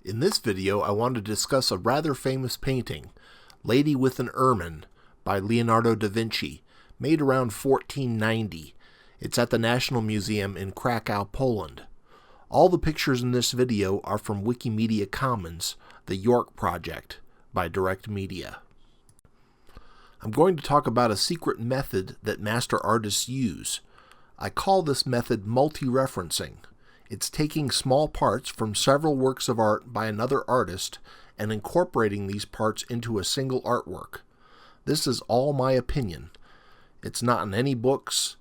In this video, I want to discuss a rather famous painting, Lady with an Ermine, by Leonardo da Vinci, made around 1490. It's at the National Museum in Krakow, Poland. All the pictures in this video are from Wikimedia Commons, the York project, by Direct Media. I'm going to talk about a secret method that master artists use. I call this method multi-referencing. It's taking small parts from several works of art by another artist and incorporating these parts into a single artwork. This is all my opinion. It's not in any books,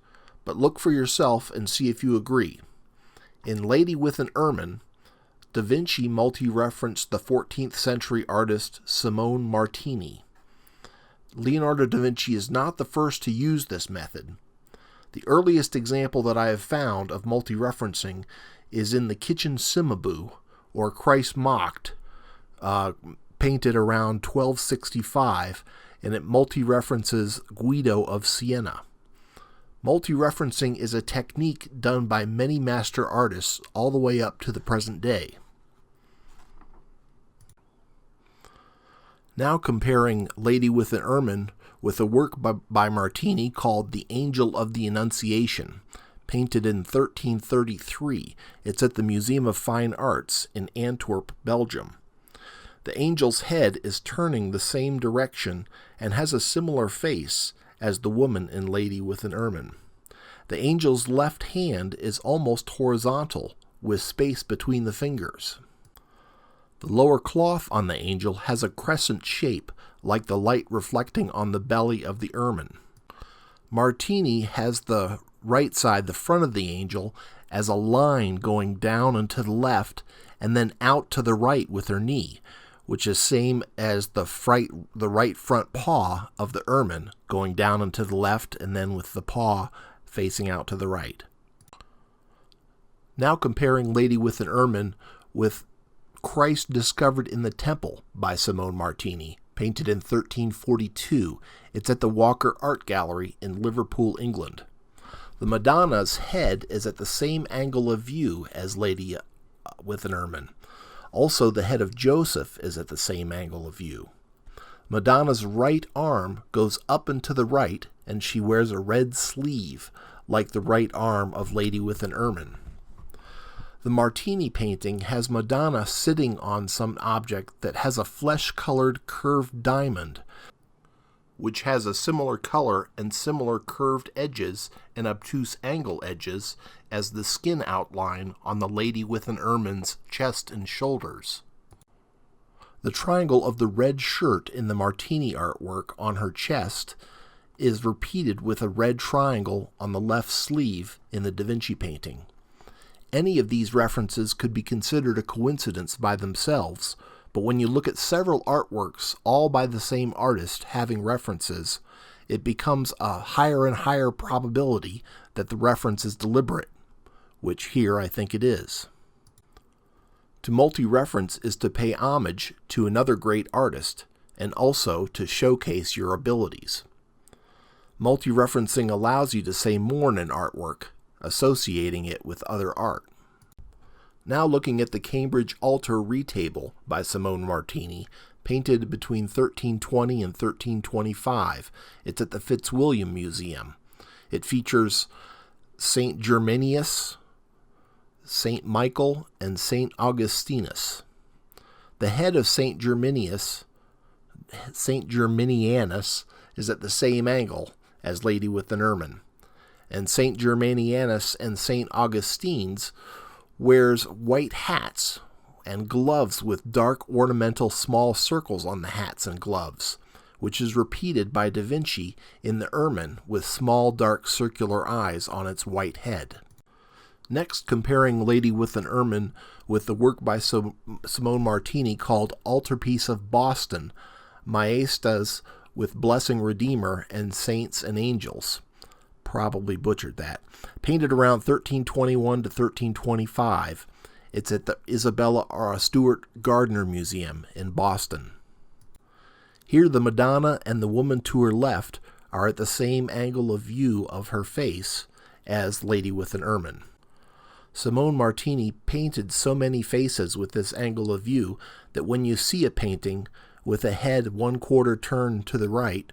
but look for yourself and see if you agree. In Lady with an Ermine, Da Vinci multi-referenced the 14th century artist Simone Martini. Leonardo da Vinci is not the first to use this method. The earliest example that I have found of multi-referencing is in the kitchen Cimabue, or Christ Mocked, painted around 1265, and it multi-references Guido of Siena. Multi-referencing is a technique done by many master artists all the way up to the present day. Now comparing Lady with an Ermine with a work by Martini called The Angel of the Annunciation, painted in 1333. It's at the Museum of Fine Arts in Antwerp, Belgium. The angel's head is turning the same direction and has a similar face as the woman in Lady with an Ermine. The angel's left hand is almost horizontal, with space between the fingers. The lower cloth on the angel has a crescent shape, like the light reflecting on the belly of the ermine. Martini has the right side, the front of the angel, as a line going down and to the left, and then out to the right with her knee, which is same as the right front paw of the ermine, going down and to the left, and then with the paw facing out to the right. Now comparing Lady with an Ermine with Christ Discovered in the Temple by Simone Martini, painted in 1342. It's at the Walker Art Gallery in Liverpool, England. The Madonna's head is at the same angle of view as Lady with an Ermine. Also, the head of Joseph is at the same angle of view. Madonna's right arm goes up and to the right, and she wears a red sleeve, like the right arm of Lady with an Ermine. The Martini painting has Madonna sitting on some object that has a flesh-colored curved diamond, which has a similar color and similar curved edges and obtuse angle edges as the skin outline on the Lady with an Ermine's chest and shoulders. The triangle of the red shirt in the Martini artwork on her chest is repeated with a red triangle on the left sleeve in the Da Vinci painting. Any of these references could be considered a coincidence by themselves, but when you look at several artworks, all by the same artist, having references, it becomes a higher and higher probability that the reference is deliberate, which here I think it is. To multi-reference is to pay homage to another great artist, and also to showcase your abilities. Multi-referencing allows you to say more in an artwork, associating it with other art. Now looking at the Cambridge Altar Retable by Simone Martini, painted between 1320 and 1325. It's at the Fitzwilliam Museum. It features Saint Germanius, Saint Michael, and Saint Augustinus. The head of Saint Germanianus, is at the same angle as Lady with an Ermine. And Saint Germanianus and Saint Augustine's wears white hats and gloves with dark ornamental small circles on the hats and gloves, which is repeated by Da Vinci in the ermine with small dark circular eyes on its white head. Next, comparing Lady with an Ermine with the work by Simone Martini called Altarpiece of Boston, Maestas with Blessing Redeemer and Saints and Angels. Probably butchered that. Painted around 1321 to 1325. It's at the Isabella Stewart Gardner Museum in Boston. Here the Madonna and the woman to her left are at the same angle of view of her face as Lady with an Ermine. Simone Martini painted so many faces with this angle of view that when you see a painting with a head 1/4 turned to the right,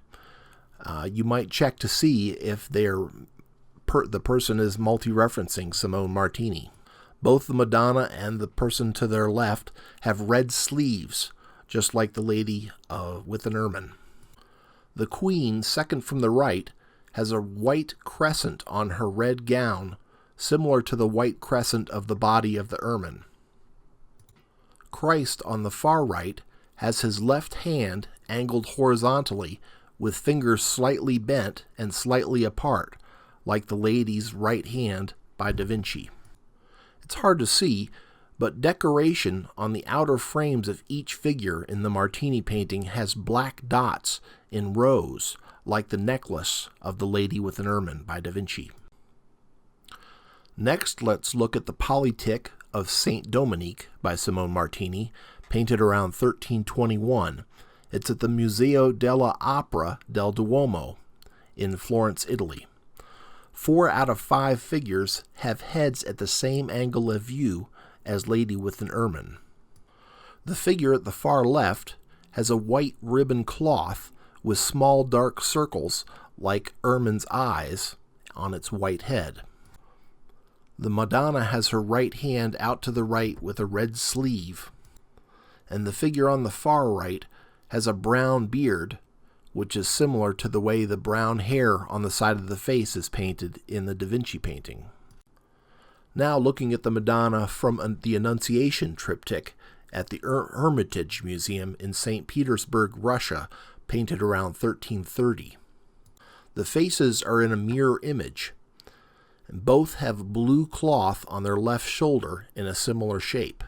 you might check to see if the person is multi-referencing Simone Martini. Both the Madonna and the person to their left have red sleeves, just like the lady with an ermine. The Queen, second from the right, has a white crescent on her red gown, similar to the white crescent of the body of the ermine. Christ on the far right has his left hand angled horizontally with fingers slightly bent and slightly apart, like the lady's right hand by Da Vinci. It's hard to see, but decoration on the outer frames of each figure in the Martini painting has black dots in rows, like the necklace of the lady with an ermine by Da Vinci. Next, let's look at the polytic of Saint Dominique by Simone Martini, painted around 1321. It's at the Museo della Opera del Duomo in Florence, Italy. 4 out of 5 figures have heads at the same angle of view as lady with an ermine. The figure at the far left has a white ribbon cloth with small dark circles like ermine's eyes on its white head. The Madonna has her right hand out to the right with a red sleeve, and the figure on the far right has a brown beard, which is similar to the way the brown hair on the side of the face is painted in the Da Vinci painting. Now looking at the Madonna from the Annunciation triptych at the Hermitage Museum in St. Petersburg, Russia, painted around 1330. The faces are in a mirror image, and both have blue cloth on their left shoulder in a similar shape.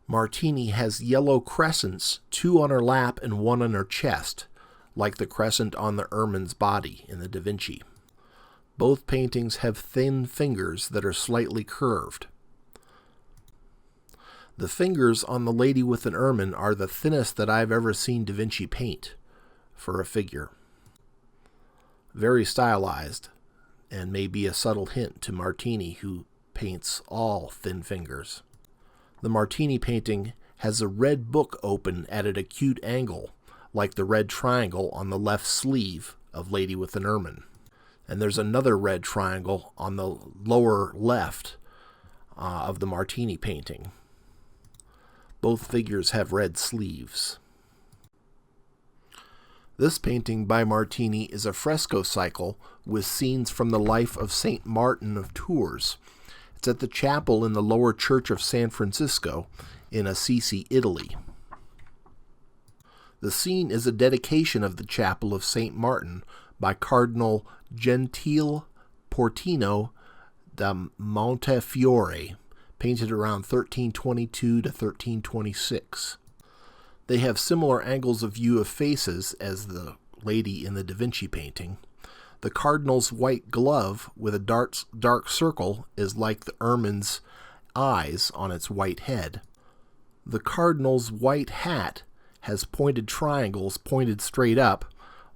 Martini has yellow crescents, 2 on her lap and 1 on her chest, like the crescent on the ermine's body in the Da Vinci. Both paintings have thin fingers that are slightly curved. The fingers on the lady with an ermine are the thinnest that I've ever seen Da Vinci paint for a figure. Very stylized, and may be a subtle hint to Martini, who paints all thin fingers. The Martini painting has a red book open at an acute angle, like the red triangle on the left sleeve of Lady with an Ermine. And there's another red triangle on the lower left of the Martini painting. Both figures have red sleeves. This painting by Martini is a fresco cycle with scenes from the life of Saint Martin of Tours. It's at the chapel in the lower church of San Francisco in Assisi, Italy. The scene is a dedication of the chapel of Saint Martin by Cardinal Gentile Portino da Montefiore, painted around 1322 to 1326. They have similar angles of view of faces as the lady in the Da Vinci painting. The cardinal's white glove with a dark circle is like the ermine's eyes on its white head. The cardinal's white hat has pointed triangles pointed straight up,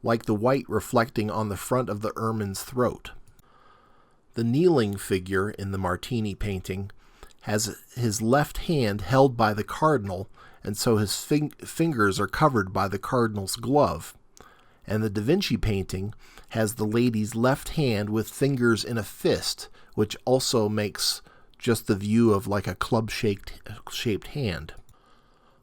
like the white reflecting on the front of the ermine's throat. The kneeling figure in the Martini painting has his left hand held by the cardinal, and so his fingers are covered by the cardinal's glove. And the Da Vinci painting has the lady's left hand with fingers in a fist, which also makes just the view of like a club-shaped hand.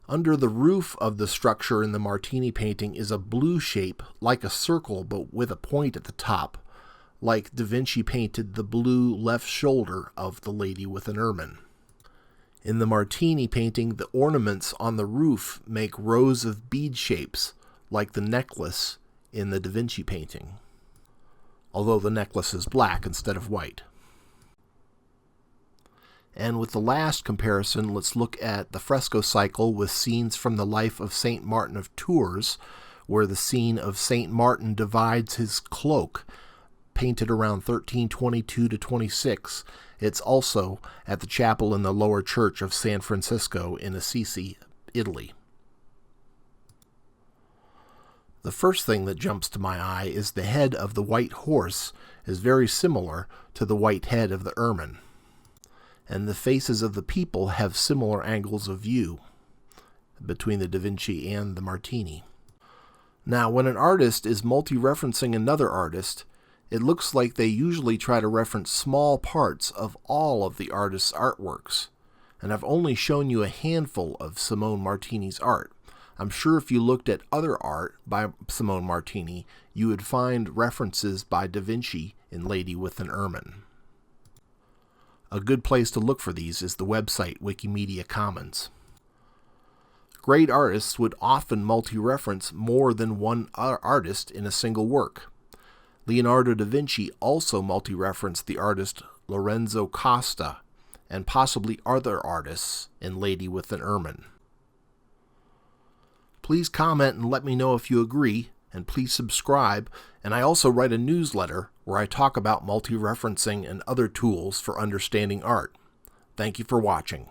Under the roof of the structure in the Martini painting is a blue shape, like a circle but with a point at the top, like Da Vinci painted the blue left shoulder of the lady with an ermine. In the Martini painting, the ornaments on the roof make rows of bead shapes, like the necklace in the Da Vinci painting, although the necklace is black instead of white. And with the last comparison, let's look at the fresco cycle with scenes from the life of Saint Martin of Tours, where the scene of Saint Martin divides his cloak, painted around 1322 to 26. It's also at the chapel in the lower church of San Francisco in Assisi, Italy. The first thing that jumps to my eye is the head of the white horse is very similar to the white head of the ermine. and the faces of the people have similar angles of view between the Da Vinci and the Martini. Now, when an artist is multi-referencing another artist, it looks like they usually try to reference small parts of all of the artist's artworks. And I've only shown you a handful of Simone Martini's art. I'm sure if you looked at other art by Simone Martini, you would find references by Da Vinci in Lady with an Ermine. A good place to look for these is the website Wikimedia Commons. Great artists would often multi-reference more than one artist in a single work. Leonardo da Vinci also multi-referenced the artist Lorenzo Costa and possibly other artists in Lady with an Ermine. Please comment and let me know if you agree, and please subscribe, and I also write a newsletter where I talk about multi-referencing and other tools for understanding art. Thank you for watching.